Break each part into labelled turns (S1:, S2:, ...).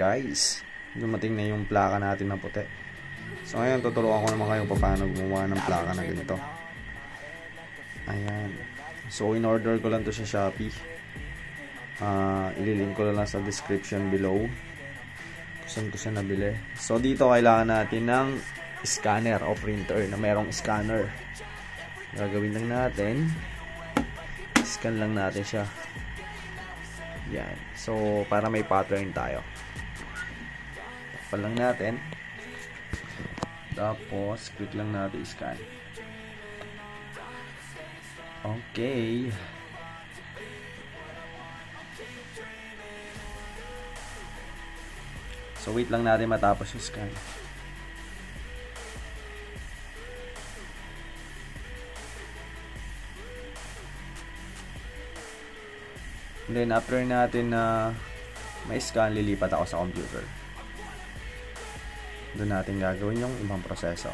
S1: guys, dumating na yung plaka natin na puti. So ngayon tuturuan ko naman kayo paano gumawa ng plaka na ganito. Ayan. So in order ko lang to sa Shopee. Ililink ko lang sa description below kung saan ko siya nabili. So dito kailangan natin ng scanner o printer na merong scanner. Gagawin lang natin, scan lang natin siya. Yan. So para may pattern tayo, takpan lang natin, tapos click lang natin scan. Okay. So wait lang natin matapos yung scan. And then after natin na may scan, lilipat ako sa computer. Doon natin gagawin yung ibang proseso,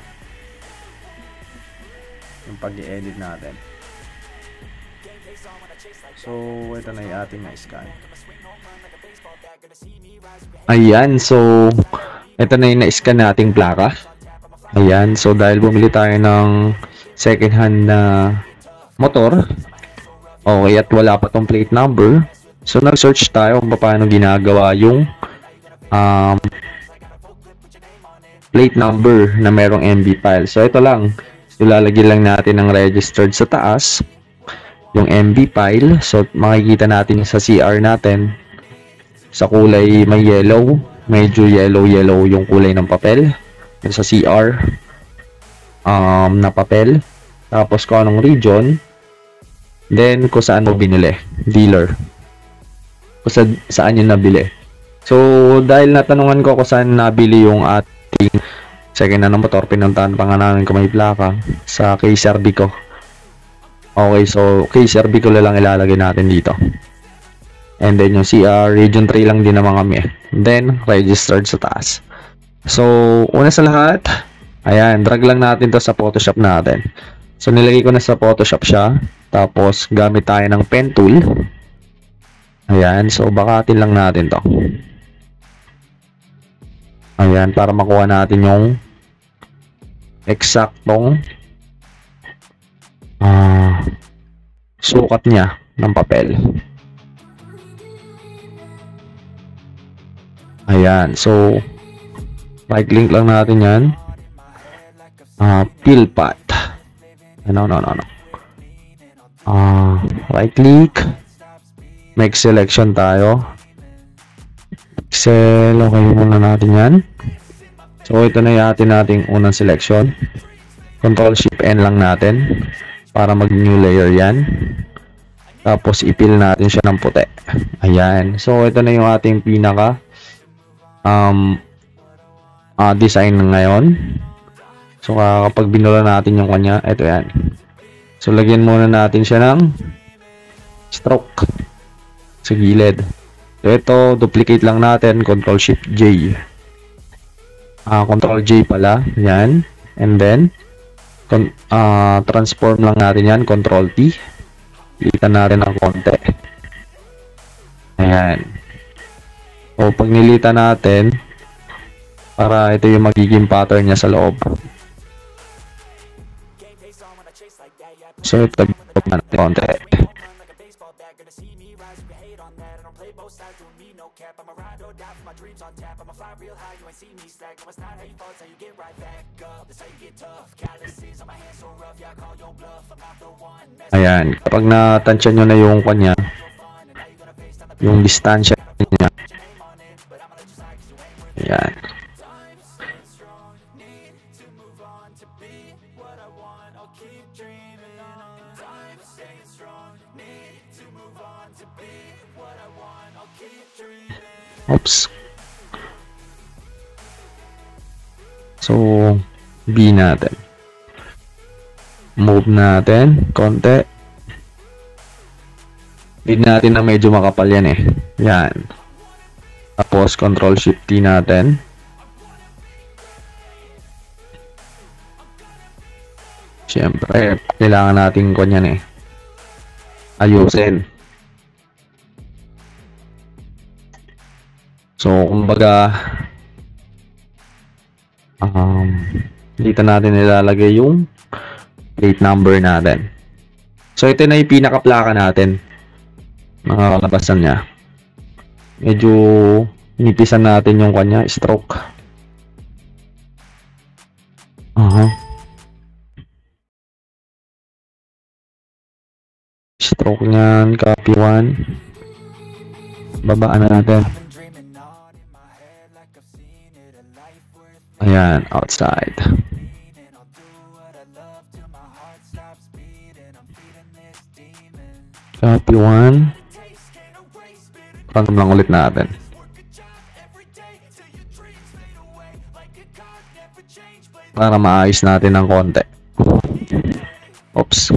S1: yung pag-i-edit natin. So ito na yung ating na-scan. Ayan, so ito na yung na-scan nating plaka. Ayan, so dahil bumili tayo ng second hand na motor, okay, at wala pa tong plate number, so nag-search tayo kung paano ginagawa yung plate number na merong MB file. So ito lang, ilalagay lang natin ng registered sa taas yung MB file. So makikita natin sa CR natin sa kulay may yellow, medyo yellow yung kulay ng papel yung sa CR na papel, tapos kung anong region, then kung saan mo binili, dealer, kung saan yun nabili. So dahil natanungan ko kung saan nabili yung ating second hand na motor, pinuntahan pa nga namin kung may plaka sa KCRB ko. Okay, so KCRB ko lang ilalagay natin dito. And then yung CR, region 3 lang din naman kami. Then registered sa taas. So una sa lahat, ayan, drag lang natin to sa Photoshop natin. So nilagay ko na sa Photoshop siya. Tapos gamit tayo ng pen tool. Ayan, so bakatin lang natin to. Ayan, para makuha natin yung eksaktong sukat niya ng papel. Ayan, so right click lang natin yan. Fill path. No. Right click, make selection tayo. Excel, okay muna natin yan. So ito na yung nating unang selection. Control Shift N lang natin para mag new layer yan. Tapos ipil natin siya ng puti. Ayan, so ito na yung ating pinaka design ngayon. So kapag binula natin yung kanya, ito yan. So lagyan muna natin siya ng stroke sa gilid. So ito, duplicate lang natin, Control Shift J. Control J pala, yan. And then transform lang natin yan, Control T. Litan natin ng konti. Ayan. O pag nilitan natin, para ito yung magiging pattern niya sa loob. So ito natin konti. Ayan, kapag natansya nyo na yung kanya, yung distansya niya, ayan. Oops. So B natin, move natin konti, need natin na medyo makapal yan eh. Yan. Tapos Control Shift T natin. Siyempre kailangan natin kanyan eh, ayusin. So, kumbaga, dito natin nilalagay yung plate number natin. So, ito na yung pinaka-plaka natin. Nakakalabasan niya. Medyo nipisan natin yung kanya, stroke. Stroke niyan, copy 1. Babaan na natin. Ayan, outside. Copy 1. Random lang ulit natin. Para maayos natin ng konti. Oops.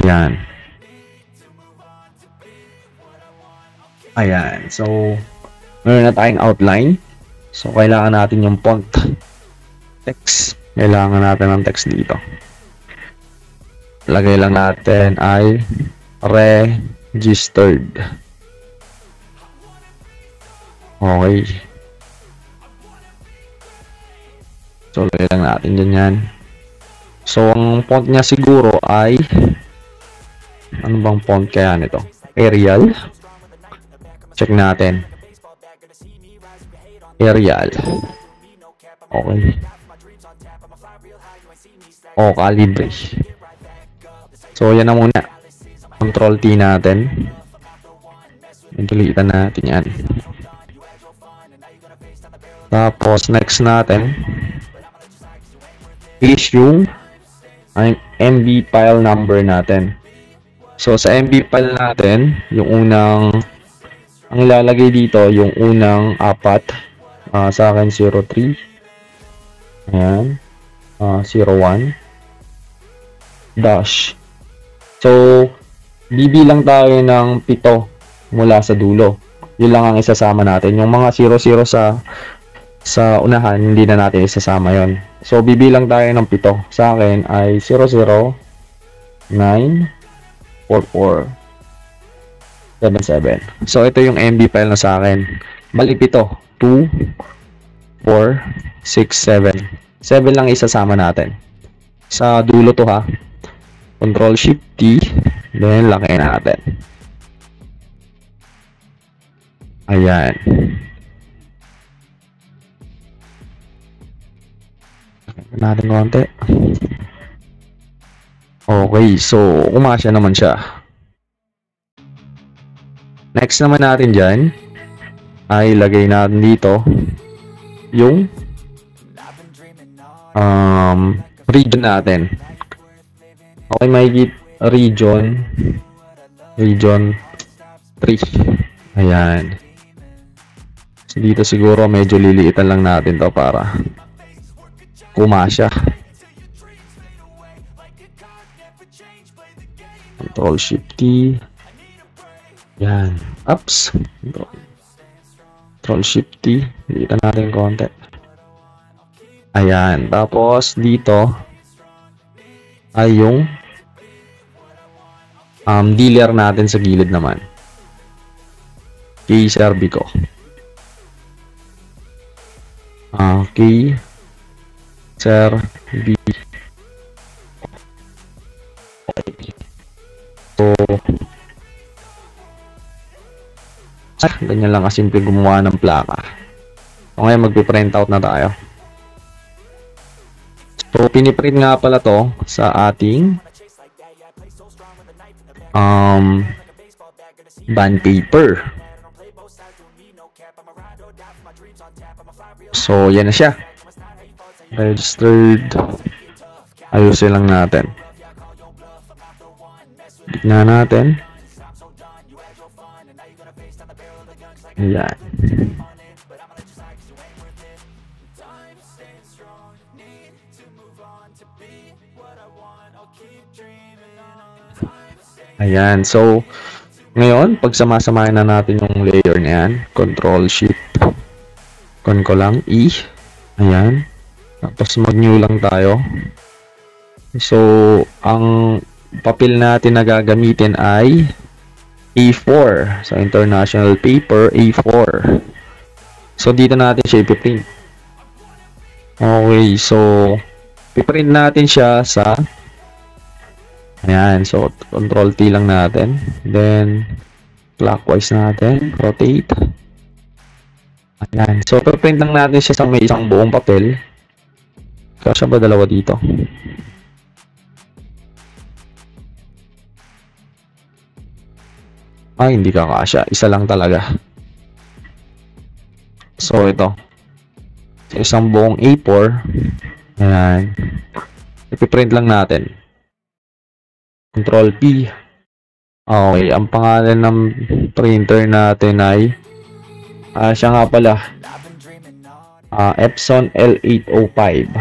S1: Ayan. Ayan. So, meron na tayong outline. So, kailangan natin yung font. Text. Kailangan natin ng text dito. Lagay lang natin ay registered. Okay. So, lagay lang natin dyan yan. So, ang font niya siguro ay ano bang font kaya nito? Arial. Check natin. Arial. Okay. O, Calibre. So, yan na muna. Control T natin. Dilitan natin yan. Tapos, next natin is yung MB file number natin. So, sa MB file natin, yung unang ang ilalagay dito, yung unang 4. Sa akin, 03. Ayan. 01. Dash. So, bibilang tayo ng 7 mula sa dulo. Yun lang ang isasama natin. Yung mga 00 sa unahan, hindi na natin isasama yon. So, bibilang tayo ng 7. Sa akin ay 0094477. So, ito yung MB file na sa akin. Bali 7. 2, 4, 6, 7. 7 lang isasama natin. Sa dulo to ha. Control Shift T. Then, laki natin. Ayan. Natin konti. Okay, so umasya naman siya. Next naman natin dyan ay lagay natin dito yung region natin. Okay, may region 3. Ayan. So, dito siguro medyo liliitan lang natin to para kumasya. Control Shift T. Yan. Ups. Control Shift T. Dito natin konti. Ayan. Tapos dito ay yung dealer natin sa gilid naman. Key Cervico. Key Cervico. So, ganyan lang kasimple gumawa ng plaka. So, ngayon magpiprint out na tayo. So, piniprint nga pala to sa ating bond paper. So, yan na siya. Registered. Ayusin lang natin. Tignan natin. Ayan. Ayan. So, ngayon, pagsama-samahin na natin yung layer na yan. Control Shift. Con ko lang. E. Ayan. Tapos mag-new lang tayo. So, ang papel natin na gagamitin ay A4. So, international paper, A4. So, dito natin siya ipiprint. Okay, so, piprint natin siya sa ayan, so, control T lang natin. Then, clockwise natin, rotate. Ayan, so, piprint lang natin siya sa may isang buong papel. Kasya ba dalawa dito? Ay, hindi kakasya. Isa lang talaga. So, ito. So, isang buong A4. Ayan. Ipiprint lang natin. Control P. Okay, ang pangalan ng printer natin ay siya nga pala. Epson L805.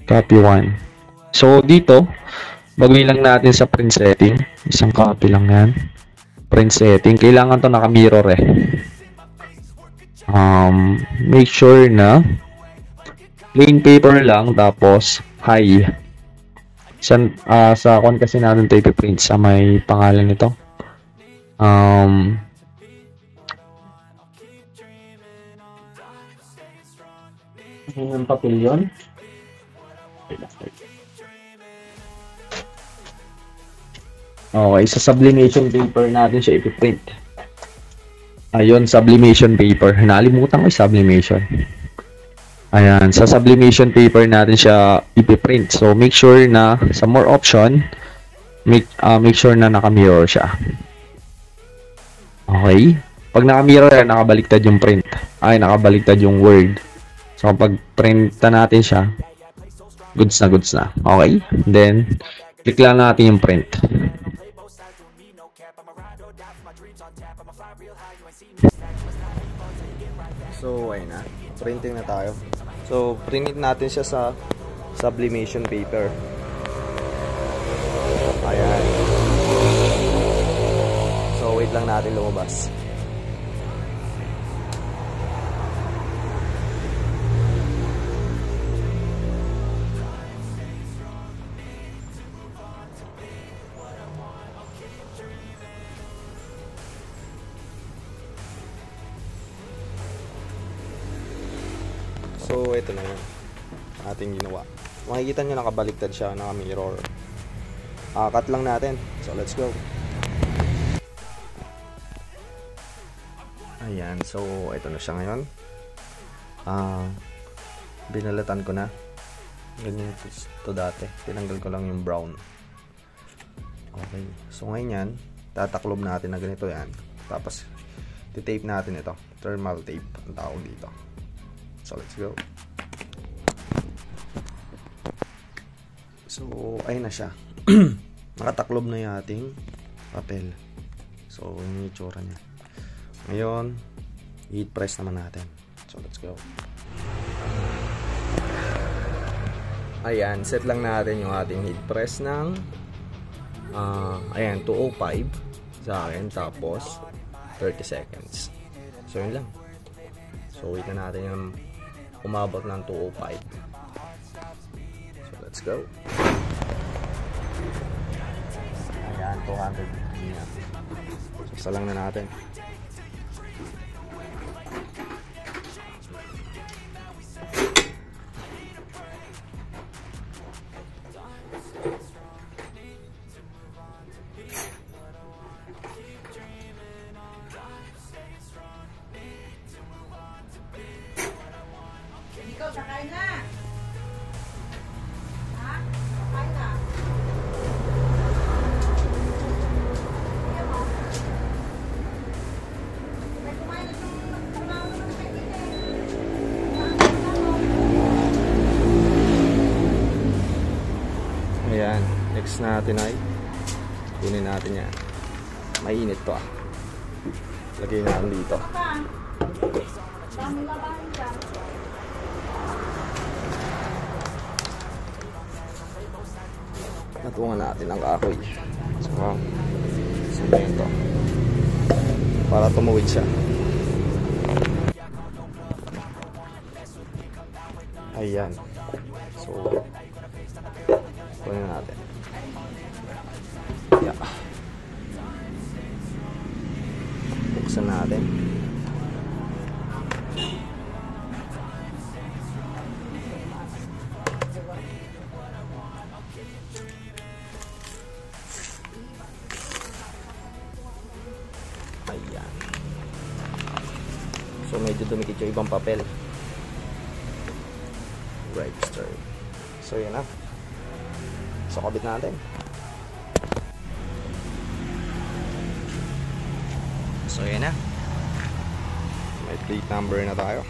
S1: Copy 1. So, dito, baguhin lang natin sa print setting. Isang copy lang yan. Print setting. Kailangan to naka-mirror eh. Make sure na plain paper lang, tapos high. Sa kon kasi natin ito ipiprint sa may pangalan nito. Yung papel yun? Okay, sa sublimation paper natin siya ipiprint. Ayun, sublimation paper. Nakalimutan ko yung sublimation. Ayan, sa sublimation paper natin siya ipiprint. So, make sure na sa more option, make sure na naka-mirror siya. Okay? Pag naka-mirror yan, nakabaliktad yung print. Ay, nakabaliktad yung word. So, pag printa natin siya, goods na. Okay? Then, click lang natin yung print. So, ayun na. Printing na tayo. So, print natin siya sa sublimation paper. Ayan. So, wait lang natin lumabas. So, ito na yun. Ating ginawa. Makikita nyo nakabaliktad siya, naka-mirror. Cut lang natin. So, let's go. Ayan. So, ito na siya ngayon. Binalatan ko na. Ganyan ito dati. Tinanggal ko lang yung brown. Okay. So, ngayon yan. Tataklob natin na ganito yan. Tapos, titape natin ito. Thermal tape ang tawag dito. So, let's go. So, ayun na siya. Nakataklob na yung ating papel. So, yung itsura niya. Ngayon, heat press naman natin. So, let's go. Ayan, set lang natin yung ating heat press ng ayan, 205 sa akin. Tapos, 30 seconds. So, yun lang. So, wait na natin yung umabot ng 205. So, let's go. Ayan, 200 na. So, isa lang na natin.
S2: Ikaw, sakay na. Ha? Sakay na. May kumain na itong nagtrabaho ng kaibigan.
S1: Ayan, next natin ay kunin natin yan. Mainit to ah. Lagay natin dito.
S2: Dami labahin dyan.
S1: Natungan natin ang kahoy. So, semento. Para tumuwid siya.
S3: Ayan. So, kunin natin. Yeah. Buksan natin. Ayan. So, medyo dumikit yung ibang papel. Register. So, yan na. So, kabit natin. So, yan na. May plate number na tayo.